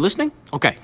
Listening? Okay.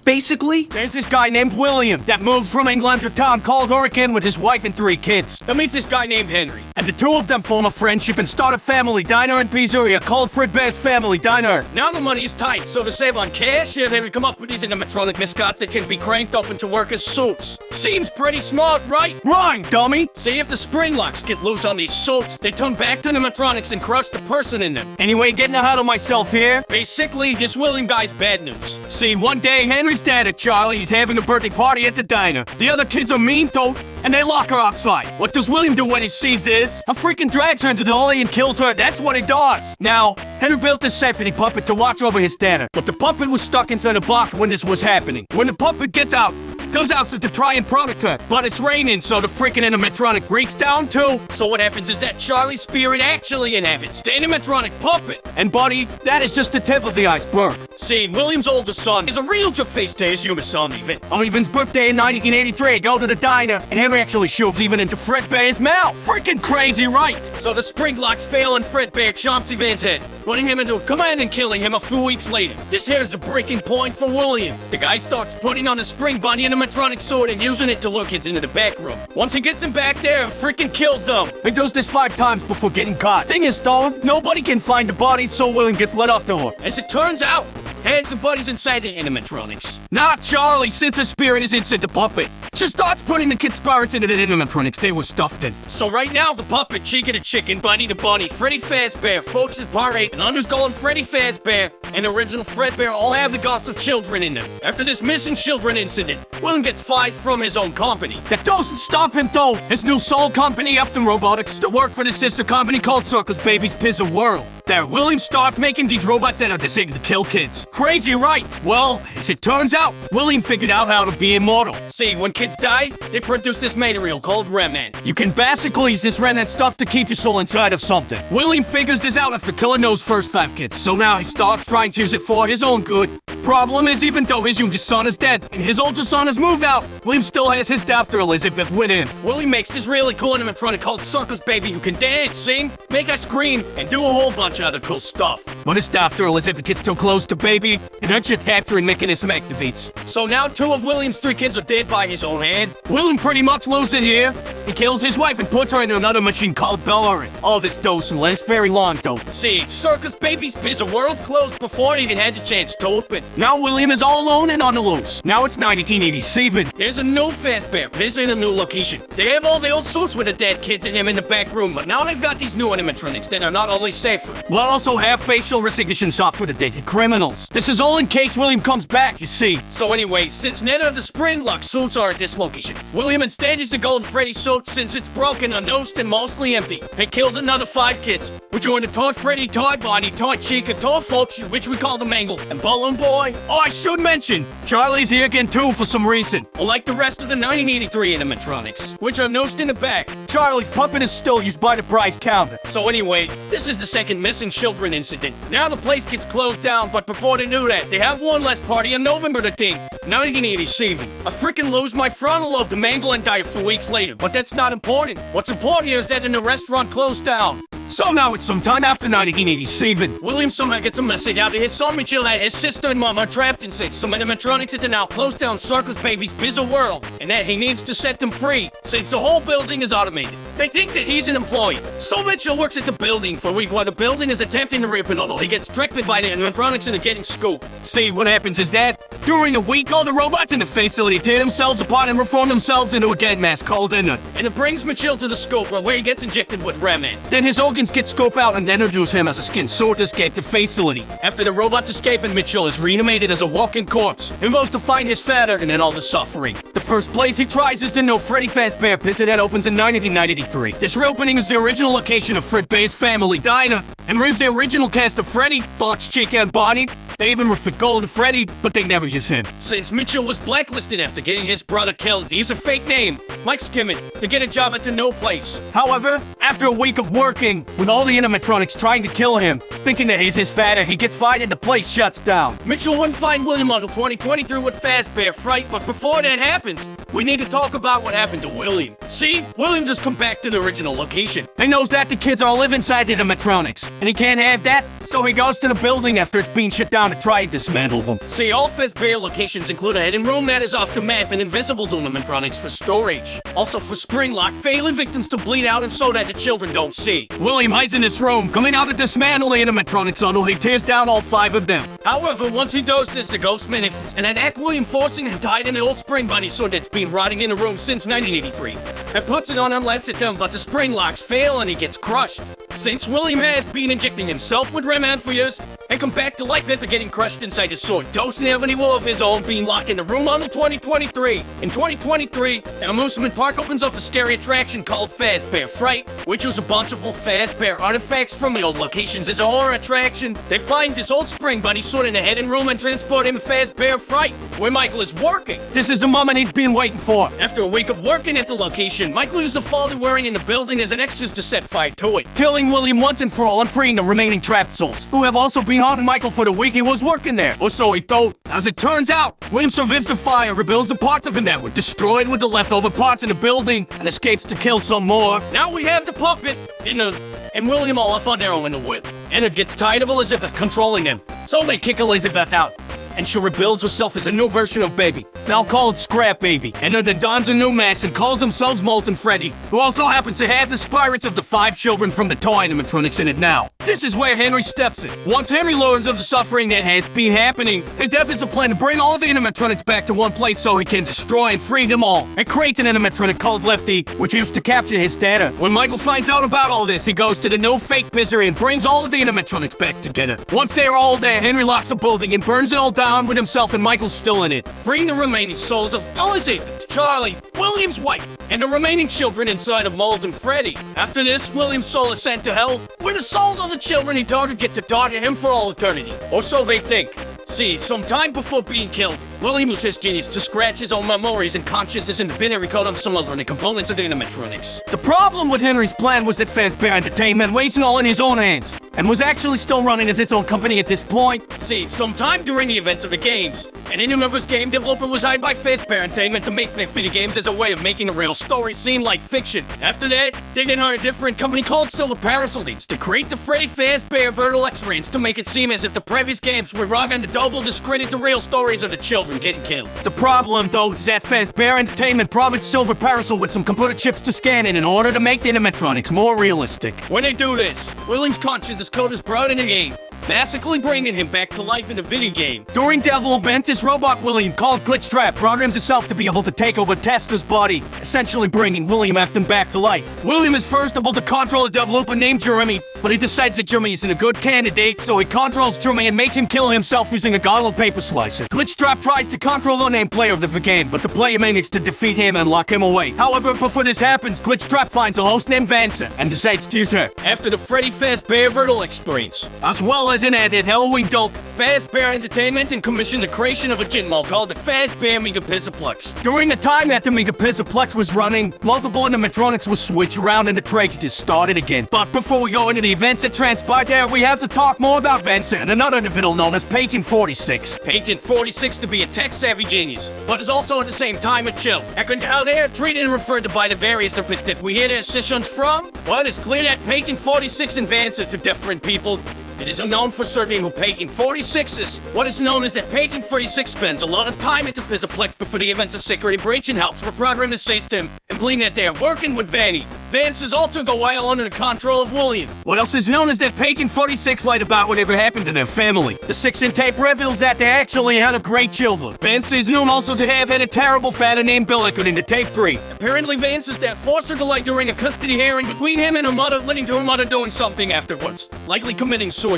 Basically, there's this guy named William that moved from England to a town called Oregon with his wife and 3 kids. That meets this guy named Henry. And the two of them form a friendship and start a family diner and pizzeria called Fredbear's Family Diner. Now the money is tight, so to save on cash, they would come up with these animatronic mascots that can be cranked up into workers' suits. Seems pretty smart, right? Right, dummy! See, if the spring locks get loose on these suits, they turn back to animatronics and crush the person in them. Anyway, getting ahead of myself here, basically, this William guy's bad news. See, one day, Henry's dad at Charlie, he's having a birthday party at the diner. The other kids are mean though, and they lock her outside. What does William do when he sees this? A freaking drags her into the alley and kills her. That's what he does. Now, Henry built a safety puppet to watch over his diner, but the puppet was stuck inside a box when this was happening. When the puppet gets out, goes out to try and protect her, but it's raining, so the freaking animatronic breaks down too. So what happens is that Charlie's spirit actually inhabits the animatronic puppet. And buddy, that is just the tip of the iceberg. See, William's older son is a real jerk-face to his younger son, Even. On Evan's birthday in 1983, go to the diner, and Henry actually shoves Evan into Fredbear's mouth. Freaking crazy, right? So the spring locks fail and Fredbear chomps Evan's head, putting him into a command and killing him a few weeks later. This here's the breaking point for William. The guy starts putting on a spring bunny animatronic sword and using it to lure kids into the back room. Once he gets them back there, freaking kills them. He does this 5 times before getting caught. Thing is though, nobody can find the body, so William gets let off the hook. As it turns out, Hands and Buddy's inside the animatronics. Not Charlie, since her spirit is inside the puppet. She starts putting the kids' spirits into the animatronics they were stuffed in. So right now, the puppet, Chica the chicken, Bunny the bunny, Freddy Fazbear, Folks at Part 8, and Underskull Freddy Fazbear, and original Fredbear all have the ghosts of children in them. After this missing children incident, William gets fired from his own company. That doesn't stop him though. His new soul company, After Robotics, to work for the sister company called Circus Baby's Pizza World. There, William starts making these robots that are designed to kill kids. Crazy, right? Well, as it turns out, William figured out how to be immortal. See, when kids die, they produce this material called remnant. You can basically use this remnant stuff to keep your soul inside of something. William figures this out after killing those first 5 kids, so now he starts trying to use it for his own good. Problem is, even though his youngest son is dead and his oldest son has moved out, William still has his daughter Elizabeth with him. William makes this really cool animatronic called Circus Baby who can dance, sing, make us scream, and do a whole bunch of other cool stuff. But his daughter Elizabeth gets too close to Baby, and her chip capturing mechanism activates. So now 2 of William's 3 kids are dead by his own hand. William pretty much loses it here. He kills his wife and puts her into another machine called Bellerin. All this doesn't last very long though. See, Circus Baby's Pizza World closed before it even had the chance to open. Now William is all alone and on the loose. Now it's 1987. There's a new Fazbear Pizza in a new location. They have all the old suits with the dead kids in them in the back room, but now they've got these new animatronics that are not only safer, but also have facial recognition software to detect criminals. This is all in case William comes back, you see. So anyway, since none of the spring lock suits are at this location, William instead uses the Golden Freddy suit since it's broken, unnosed, and mostly empty. He kills another 5 kids, which are in the Toy Freddy, Toy Bonnie, Toy Chica, Toy Folks, which we call the Mangle, and Balloon Boy. Oh, I should mention, Charlie's here again too for some reason. Unlike the rest of the 1983 animatronics, which are nosed in the back, Charlie's puppet is still used by the prize counter. So anyway, this is the second missing children incident. Now the place gets closed down, but before they do that, they have one last party on November the 10th, 1987. I freaking lose my frontal lobe to Mangle and die a few weeks later, but that's not important. What's important here is that the restaurant closed down. So now it's sometime after 1987. William somehow gets a message out to his son Mitchell that his sister and mom are trapped inside some animatronics that now close down Circus Baby's Pizza World, and that he needs to set them free, since the whole building is automated. They think that he's an employee. So Mitchell works at the building for a week while the building is attempting to rip it all. He gets tricked by the animatronics into getting scooped. See, what happens is that, during the week, all the robots in the facility tear themselves apart and reform themselves into a gas mask called Inert. And it brings Mitchell to the scope where he gets injected with remnant. Then his organs get scoped out and introduce him as a skin suit to escape the facility. After the robots escape and Mitchell is reanimated as a walking corpse, he goes to find his father and then all the suffering. The first place he tries is the new Freddy Fazbear Pizza that opens in 1993. This reopening is the original location of Fredbear's Family Diner, and brings the original cast of Freddy, Fox, Chica, and Bonnie. They even refit Golden Freddy, but they never use him. Since Mitchell was blacklisted after getting his brother killed, he used a fake name, Mike Skimmett, to get a job at the No Place. However, after a week of working, with all the animatronics trying to kill him, thinking that he's his father, he gets fired and the place shuts down. Mitchell wouldn't find William until 2023 with Fazbear Fright, but before that happens, we need to talk about what happened to William. See, William just come back to the original location. He knows that the kids all live inside the animatronics, and he can't have that, So he goes to the building after it's being shut down to try and dismantle them. See, all Fazbear locations include a hidden room that is off the map and invisible to animatronics for storage. Also for spring lock, failing victims to bleed out and so that the children don't see. William hides in this room, coming out to dismantle the animatronics until he tears down all 5 of them. However, once he does this, the ghost manifests and attack William, forcing him to hide in an old spring bunny sword that's been rotting in the room since 1983. And puts it on and lets it down, but the spring locks fail and he gets crushed. Since William has been injecting himself with Rem for years and come back to life after getting crushed inside his sword, doesn't have any will of his own, being locked in the room until 2023. In 2023, an amusement park opens up a scary attraction called Fazbear Fright, which was a bunch of old Fazbear artifacts from the old locations. As a horror attraction, they find this old spring bunny sword in a hidden room and transport him to Fazbear Fright, where Michael is working. This is the moment he's been waiting for. After a week of working at the location, Michael used the fall they're wearing in the building as an excuse to set fire to it, killing William once and for all and freeing the remaining trapped souls, who have also been haunting Michael for the week he was working there. Or so he thought. As it turns out, William survives the fire, rebuilds the parts of him that were destroyed with the leftover parts in the building, and escapes to kill some more. Now we have the puppet, and William all off on their own in the whip. Ennard gets tired of Elizabeth controlling him, so they kick Elizabeth out. And she rebuilds herself as a new version of Baby. Now call it Scrap Baby. And then dons a new mask and calls themselves Molten Freddy, who also happens to have the spirits of the 5 children from the toy animatronics in it now. This is where Henry steps in. Once Henry learns of the suffering that has been happening, the death is a plan to bring all of the animatronics back to one place so he can destroy and free them all. And creates an animatronic called Lefty, which is to capture his data. When Michael finds out about all this, he goes to the new fake misery and brings all of the animatronics back together. Once they're all there, Henry locks the building and burns it all down with himself and Michael's still in it, freeing the remaining souls of Elizabeth, Charlie, William's wife, and the remaining children inside of Molten Freddy. After this, William's soul is sent to hell, where the souls of the children he daughter get to daughter him for all eternity. Or so they think. See, sometime before being killed, William used his genius to scratch his own memories and consciousness in the binary code of some other components of the animatronics. The problem with Henry's plan was that Fazbear Entertainment was all in his own hands, and was actually still running as its own company at this point. See, sometime during the events of the games, an in-universe game developer was hired by Fazbear Entertainment to make their video games as a way of making a real story seem like fiction. After that, they then hired a different company called Silver Parasol Games to create the Freddy Fazbear Virtual Experience to make it seem as if the previous games were wrong and to double discredit the real stories of the children getting killed. The problem, though, is that Fazbear Entertainment promised Silver Parasol with some computer chips to scan in order to make the animatronics more realistic. When they do this, William's consciousness code is brought in the game, basically bringing him back to life in the video game. During development, this robot William, called Glitchtrap, programs itself to be able to take over Tester's body, essentially bringing William Afton back to life. William is first able to control a developer named Jeremy, but he decides that Jeremy isn't a good candidate, so he controls Jeremy and makes him kill himself using a goggle paper slicer. Glitchtrap tries to control the named player of the game, but the player manages to defeat him and lock him away. However, before this happens, Glitchtrap finds a host named Vanessa and decides to use her. After the Freddy Fazbear Virtual Experience, as well as an added Halloween doll, Fazbear Entertainment and commissioned the creation of a gin mall called the Fazbear Megapixelplex. During the time that the Megapixelplex was running, multiple animatronics would switch around and the tragedy started again. But before we go into the events that transpired there, we have to talk more about Vincent and another individual known as Patent 46. Patent 46 to be a tech-savvy genius, but is also at the same time a chill. And how they are treated and referred to by the various topics that we hear their sessions from? Well, it's clear that Patent 46 and Vincent to different people. It is unknown for certain who Patent 46 is. What is known is that Patent 46 spends a lot of time at the Pizaplex before the events of security breach and helps reprogram the system, and believing that they are working with Vanny. Vance is also go while under the control of William. What else is known is that Patent 46 lied about whatever happened to their family. The 6-in tape reveals that they actually had a great children. Vance is known also to have had a terrible father named Bill according to tape 3. Apparently Vance is that foster delight during a custody hearing between him and her mother, leading to her mother doing something afterwards, likely committing suicide.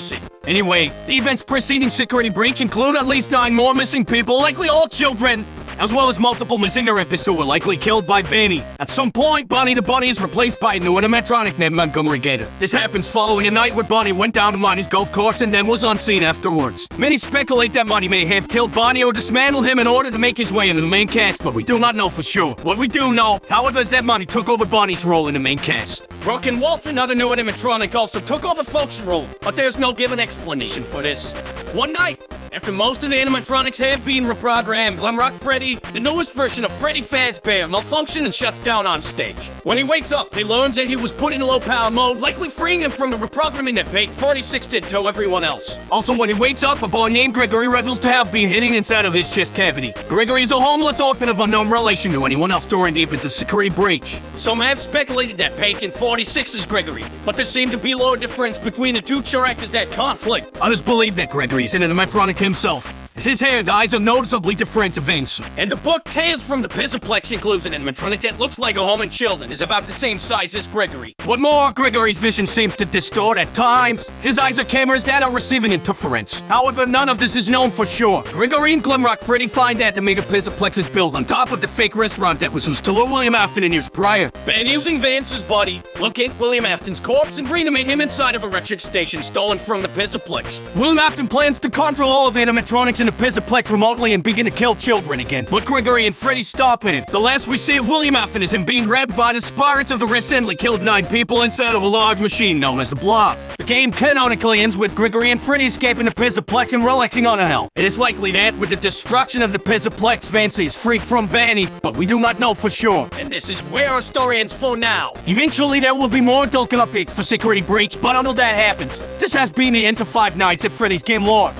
Anyway, the events preceding security breach include at least 9 more missing people, likely all children, as well as multiple missing therapists who were likely killed by Vanny. At some point, Bonnie the Bunny is replaced by a new animatronic named Montgomery Gator. This happens following a night where Bonnie went down to Monty's golf course and then was unseen afterwards. Many speculate that Monty may have killed Bonnie or dismantled him in order to make his way into the main cast, but we do not know for sure. What we do know, however, is that Monty took over Bonnie's role in the main cast. Broken Wolf, another new animatronic, also took over Folk's role, but there's no given explanation for this. One night, After most of the animatronics have been reprogrammed, Glamrock Freddy, the newest version of Freddy Fazbear, malfunctions and shuts down on stage. When he wakes up, he learns that he was put in low power mode, likely freeing him from the reprogramming that Bait 46 did to everyone else. Also, when he wakes up, a boy named Gregory reveals to have been hidden inside of his chest cavity. Gregory is a homeless orphan of unknown relation to anyone else during the events of security breach. Some have speculated that Patient 46 is Gregory, but there seemed to be little difference between the two characters that conflict. Others believe that Gregory is an animatronic himself, as his hair and eyes are noticeably different to Vince. And the book Tales from the Pizzaplex includes an animatronic that looks like a home and children, is about the same size as Gregory. What more, Gregory's vision seems to distort at times. His eyes are cameras that are receiving interference. However, none of this is known for sure. Gregory and Glamrock Freddy find that the Mega Pizzaplex is built on top of the fake restaurant that was used to lure William Afton in years prior. And using Vance's body, locate William Afton's corpse and reanimate him inside of a electric station stolen from the Pizzaplex. William Afton plans to control all of the animatronics in the Pizzaplex remotely and begin to kill children again. But Gregory and Freddy stop it. The last we see of William Afton is him being grabbed by the spirits of the recently killed 9 people inside of a large machine known as the Blob. The game canonically ends with Gregory and Freddy escaping the Pizzaplex and relaxing on a hell. It is likely that with the destruction of the Pizzaplex, Vance is freed from Vanny, but we do not know for sure. And this is where our story ends for now. Eventually there will be more Dolken updates for Security Breach, but until that happens, this has been the end of Five Nights at Freddy's Game Lore.